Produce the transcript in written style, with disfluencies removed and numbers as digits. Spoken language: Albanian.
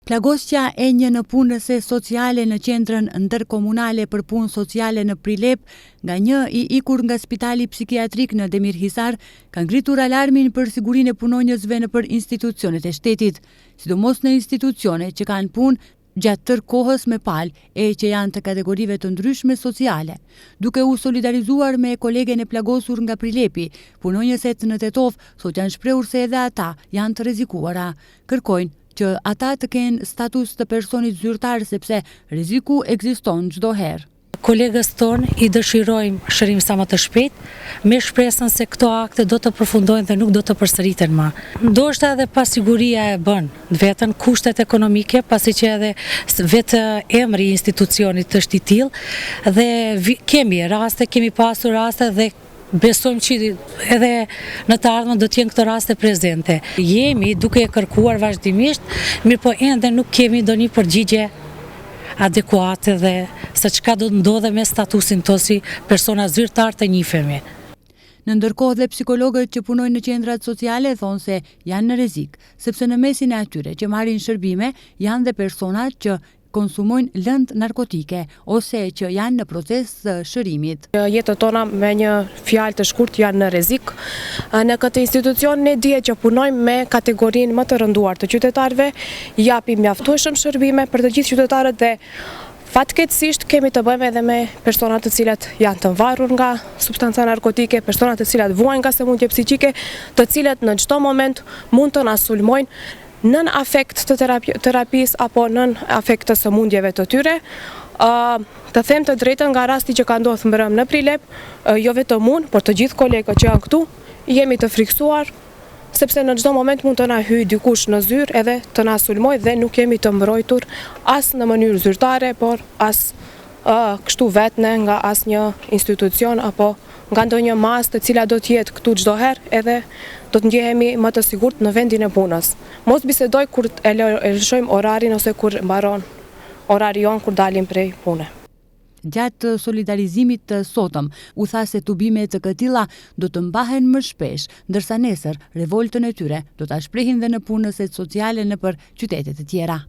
Plagosja e një në punëse sociale në qendrën ndërkomunale për punë sociale në Prilep, nga një i ikur nga spitali psikiatrik në Demirhisar, ka ngritur alarmin për sigurinë e punonjësve në për institucionet e shtetit, sidomos në institucione që kanë punë gjatë tërë kohës me palë e që janë të kategorive të ndryshme sociale. Duke u solidarizuar me kolegen e plagosur nga Prilepi, punonjëset në Tetov sot janë shprehur se edhe ata janë të rrezikuara. Kërkojnë që ata të kenë status të personit zyrtar sepse rreziku ekziston çdo herë. Kolegës tonë i dëshirojmë shërim sa më të shpejt, me shpresën se këto akte do të përfundojnë dhe nuk do të përsëriten më. Ndoshta edhe pasiguria e bën vetën kushtet ekonomike, pasi që edhe vetë emri i institucionit është i tillë dhe kemi pasur raste dhe besojmë që edhe në të ardhmen do t'jenë këto raste prezente. Jemi duke e kërkuar vazhdimisht, mirë po ende nuk kemi ndonjë përgjigje adekuate dhe se çka do të ndodhe me statusin tonë si persona zyrtar të njihemi. Në ndërkohë dhe psikologët që punojnë në qendrat sociale thonë se janë në rrezik, sepse në mesin e atyre që marrin shërbime janë dhe persona që konsumojnë lëndë narkotike ose që janë në proces të shërimit. Jetët tona me një fjalë të shkurt janë në rrezik. Në këtë institucion ne dihet që punojmë me kategorinë më të rënduar të qytetarëve, japim mjaftueshëm shërbime për të gjithë qytetarët dhe fatkeqësisht kemi të bëjmë edhe me persona të cilat janë të varur nga substanca narkotike, persona të cilat vuajnë nga sëmundje psiqike, të cilat në çdo moment mund të na sulmojnë nën afekt të terapisë apo nën afekt të sëmundjeve të tyre. Të them të drejtën, nga rasti që ka ndodhur mbrëm në Prilep, jo vetëm unë, por të gjithë kolegët që janë këtu, jemi të friksuar, sepse në çdo moment mund të na hyjë dikush në zyrë edhe të na sulmojë dhe nuk jemi të mbrojtur as në mënyrë zyrtare, por as kështu vetne nga asnjë institucion apo nga ndonjë masë të cila do të jetë këtu çdo herë edhe do të ndjehemi më të sigurt në vendin e punës. Mos bisedoj kur e lëshojmë orarin ose kur mbaron orari jon kur dalim prej pune. Gjatë solidarizimit të sotëm, u tha se tubimet të këtilla do të mbahen më shpesh, ndërsa nesër revoltën e tyre do ta shprehin dhe në punëset sociale nëpër qytete të tjera.